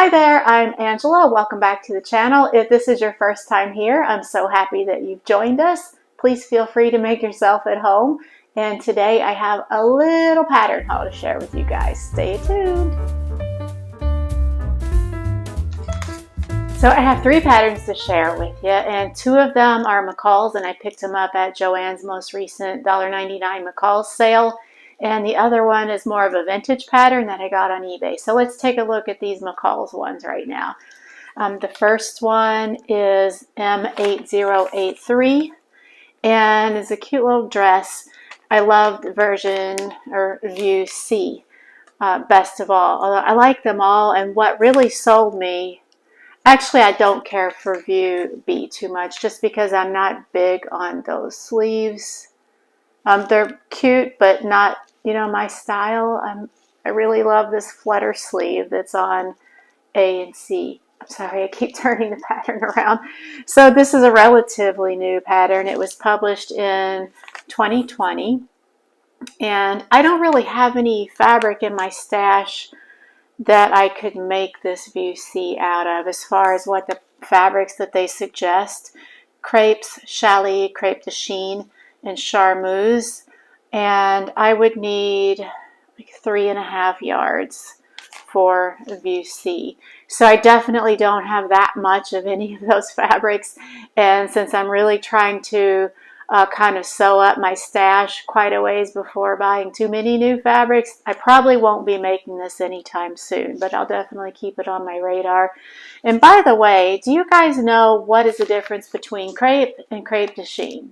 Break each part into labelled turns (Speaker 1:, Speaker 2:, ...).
Speaker 1: Hi there, I'm Angela. Welcome back to the channel. If this is your first time here, I'm so happy that you've joined us. Please feel free to make yourself at home. And today I have a little pattern haul to share with you guys. Stay tuned. So I have 3 patterns to share with you, and 2 of them are McCalls, and I picked them up at Joann's most recent $1.99 McCall sale. And the other one is more of a vintage pattern that I got on eBay. So let's take a look at these McCall's ones right now. The first one is M8083, and it's a cute little dress. I love the version or view C best of all. Although I like them all, and what really sold me, actually I don't care for view B too much, just because I'm not big on those sleeves. They're cute, but not, my style. I really love this Flutter Sleeve that's on A and C. I'm sorry, I keep turning the pattern around. So this is a relatively new pattern. It was published in 2020. And I don't really have any fabric in my stash that I could make this view C out of as far as what the fabrics that they suggest. Crepes, challis, crepe de chine, and charmeuse, and I would need like 3.5 yards for view C. So I definitely don't have that much of any of those fabrics, and since I'm really trying to kind of sew up my stash quite a ways before buying too many new fabrics, I probably won't be making this anytime soon, but I'll definitely keep it on my radar. And by the way, do you guys know what is the difference between crepe and crepe de chine?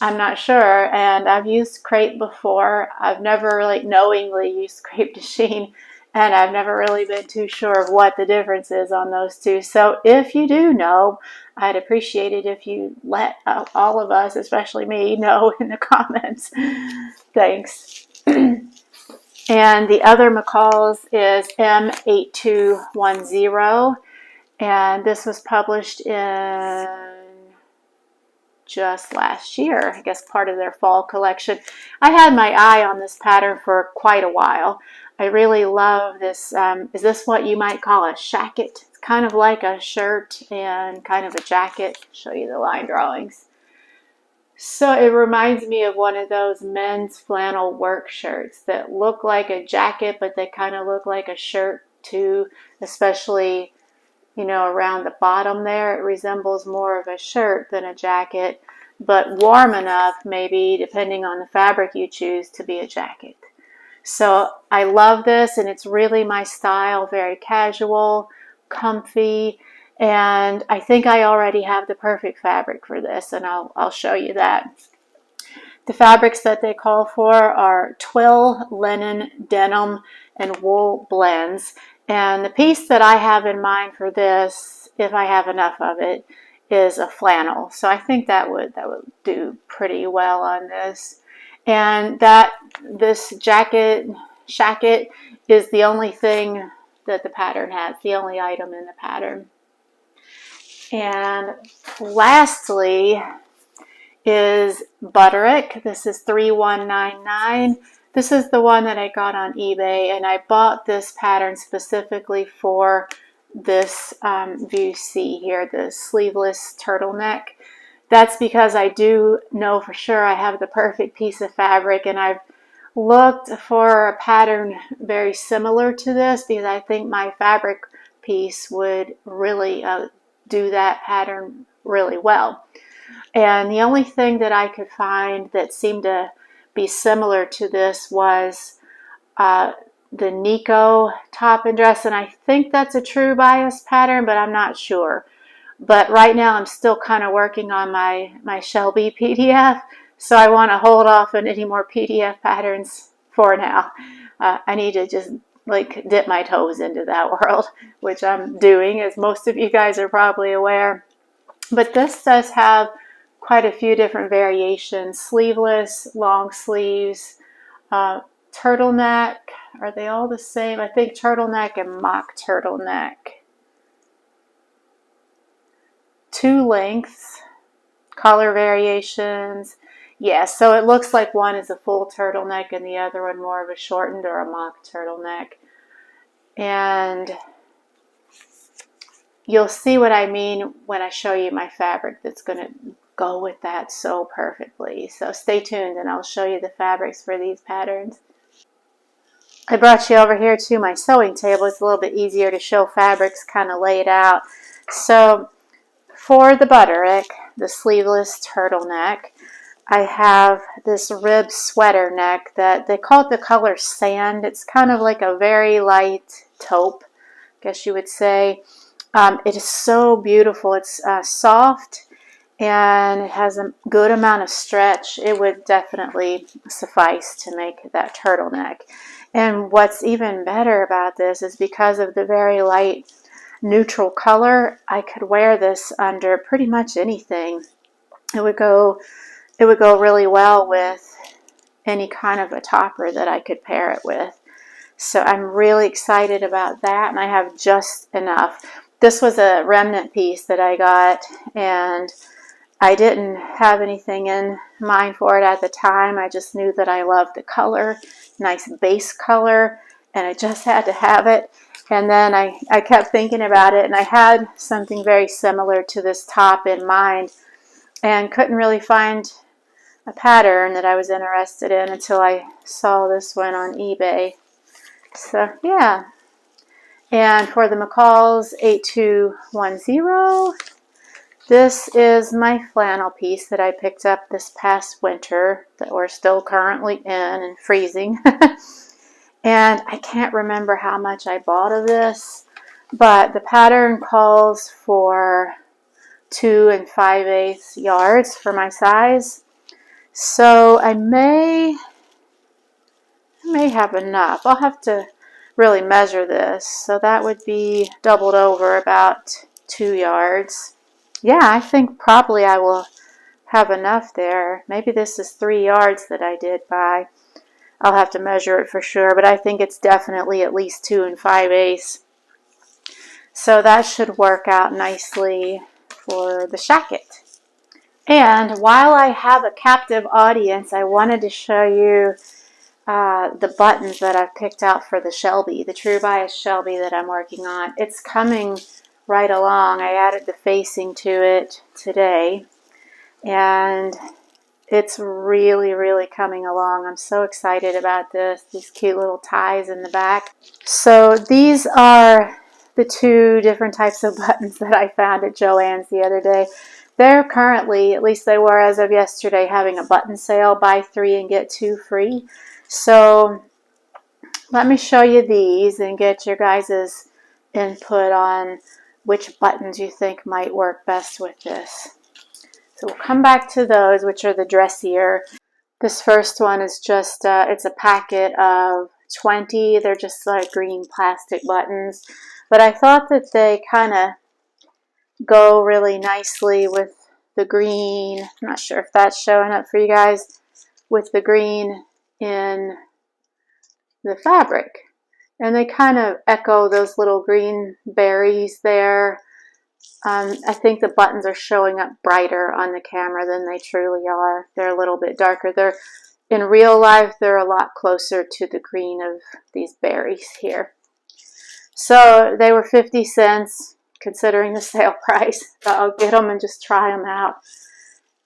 Speaker 1: I'm not sure, and I've used crepe before. I've never knowingly used crepe de chine, and I've never really been too sure of what the difference is on those two. So if you do know, I'd appreciate it if you let all of us, especially me, know in the comments. Thanks. And the other McCall's is M8210, and this was published in just last year, I guess part of their fall collection. I had my eye on this pattern for quite a while. I really love this. Is this what you might call a shacket? It's kind of like a shirt and kind of a jacket. I'll show you the line drawings. So it reminds me of one of those men's flannel work shirts that look like a jacket, but they kind of look like a shirt too, especially around the bottom there. It resembles more of a shirt than a jacket, but warm enough, maybe, depending on the fabric you choose, to be a jacket. So I love this, and it's really my style, very casual, comfy, and I think I already have the perfect fabric for this, and I'll show you that. The fabrics that they call for are twill, linen, denim, and wool blends. And the piece that I have in mind for this, if I have enough of it, is a flannel. So I think that would do pretty well on this. And this shacket is the only thing that the pattern has, the only item in the pattern. And lastly is Butterick. This is 3199. This is the one that I got on eBay, and I bought this pattern specifically for this view C here, the sleeveless turtleneck. That's because I do know for sure I have the perfect piece of fabric, and I've looked for a pattern very similar to this because I think my fabric piece would really do that pattern really well. And the only thing that I could find that seemed to be similar to this was the Nico top and dress, and I think that's a true bias pattern, but I'm not sure. But right now I'm still kind of working on my Shelby PDF, so I want to hold off on any more PDF patterns for now. I need to just dip my toes into that world, which I'm doing, as most of you guys are probably aware. But this does have quite a few different variations: sleeveless, long sleeves, turtleneck. Are they all the same? I think turtleneck and mock turtleneck. 2 lengths, color variations. Yeah, so it looks like one is a full turtleneck and the other one more of a shortened or a mock turtleneck. And you'll see what I mean when I show you my fabric that's going to go with that so perfectly. So stay tuned and I'll show you the fabrics for these patterns. I brought you over here to my sewing table. It's a little bit easier to show fabrics kind of laid out. So for the Butterick, the sleeveless turtleneck, I have this rib sweater neck that they call it the color sand. It's kind of like a very light taupe, I guess you would say. It is so beautiful. It's soft and it has a good amount of stretch. It would definitely suffice to make that turtleneck. And what's even better about this is because of the very light neutral color, I could wear this under pretty much anything. It would go really well with any kind of a topper that I could pair it with. So I'm really excited about that, and I have just enough. This was a remnant piece that I got, and I didn't have anything in mind for it at the time. I just knew that I loved the color, nice base color, and I just had to have it. And then I kept thinking about it, and I had something very similar to this top in mind and couldn't really find a pattern that I was interested in until I saw this one on eBay. So yeah. And for the McCall's 8210, this is my flannel piece that I picked up this past winter that we're still currently in and freezing. And I can't remember how much I bought of this, but the pattern calls for 2 5/8 yards for my size. So I may have enough. I'll have to really measure this. So that would be doubled over about 2 yards. Yeah, I think probably I will have enough there. Maybe this is 3 yards that I did buy. I'll have to measure it for sure, but I think it's definitely at least 2 5/8. So that should work out nicely for the shacket. And while I have a captive audience, I wanted to show you the buttons that I've picked out for the Shelby, the True Bias Shelby that I'm working on. It's coming right along. I added the facing to it today, and it's really, really coming along. I'm so excited about this. These cute little ties in the back. So these are the 2 different types of buttons that I found at Joann's the other day. They're currently, at least they were as of yesterday, having a button sale, buy 3 and get 2 free. So let me show you these and get your guys' input on which buttons you think might work best with this. So we'll come back to those, which are the dressier. This first one is just, it's a packet of 20. They're just like green plastic buttons. But I thought that they kind of go really nicely with the green. I'm not sure if that's showing up for you guys. With the green in the fabric. And they kind of echo those little green berries there. I think the buttons are showing up brighter on the camera than they truly are. They're a little bit darker. In real life, they're a lot closer to the green of these berries here. So they were 50 cents, considering the sale price. So I'll get them and just try them out.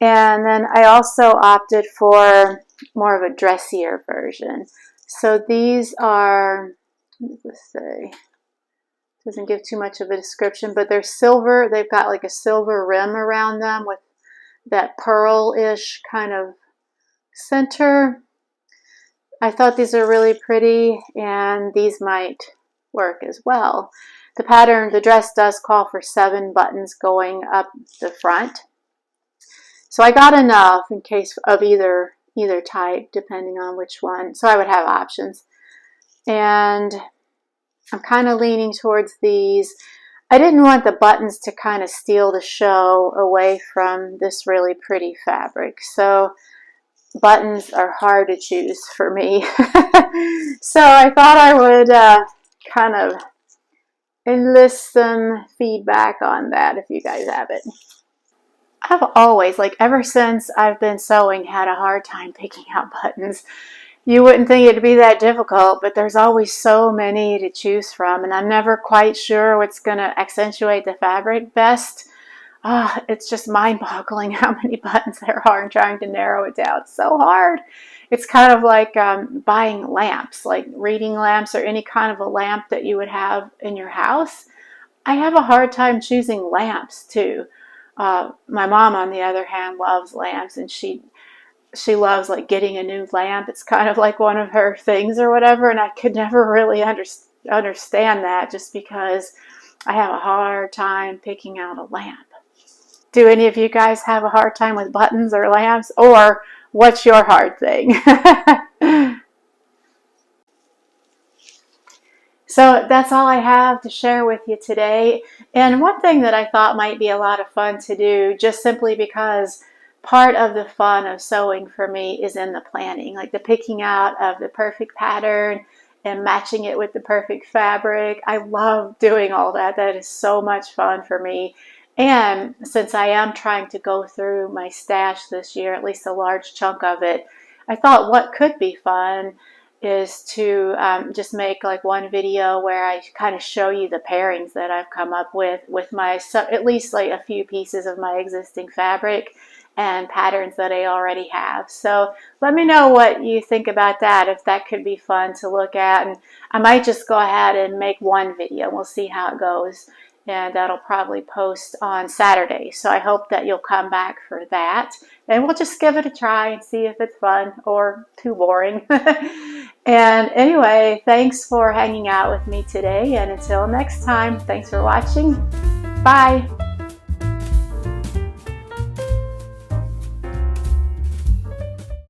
Speaker 1: And then I also opted for more of a dressier version. So these are, what does this say? Doesn't give too much of a description, but they're silver. They've got like a silver rim around them with that pearl-ish kind of center. I thought these are really pretty, and these might work as well. The pattern, the dress does call for 7 buttons going up the front. So I got enough in case of either type, depending on which one. So I would have options. And I'm kind of leaning towards these. I didn't want the buttons to kind of steal the show away from this really pretty fabric. So buttons are hard to choose for me. So I thought I would kind of enlist some feedback on that if you guys have it. I've always, like ever since I've been sewing, had a hard time picking out buttons. You wouldn't think it'd be that difficult, but there's always so many to choose from, and I'm never quite sure what's going to accentuate the fabric best. It's just mind-boggling how many buttons there are and trying to narrow it down. It's so hard. It's kind of like buying lamps, like reading lamps or any kind of a lamp that you would have in your house. I have a hard time choosing lamps too. My mom, on the other hand, loves lamps, and she loves like getting a new lamp. It's kind of like one of her things or whatever, and I could never really understand that just because I have a hard time picking out a lamp. Do any of you guys have a hard time with buttons or lamps, or what's your hard thing? So that's all I have to share with you today. And one thing that I thought might be a lot of fun to do, just simply because part of the fun of sewing for me is in the planning, like the picking out of the perfect pattern and matching it with the perfect fabric. I love doing all that. That is so much fun for me. And since I am trying to go through my stash this year, at least a large chunk of it, I thought what could be fun is to just make like one video where I kind of show you the pairings that I've come up with my, at least like a few pieces of my existing fabric and patterns that I already have. So let me know what you think about that, if that could be fun to look at. And I might just go ahead and make one video. We'll see how it goes. And that'll probably post on Saturday. So I hope that you'll come back for that. And we'll just give it a try and see if it's fun or too boring. And anyway, thanks for hanging out with me today. And until next time, thanks for watching. Bye.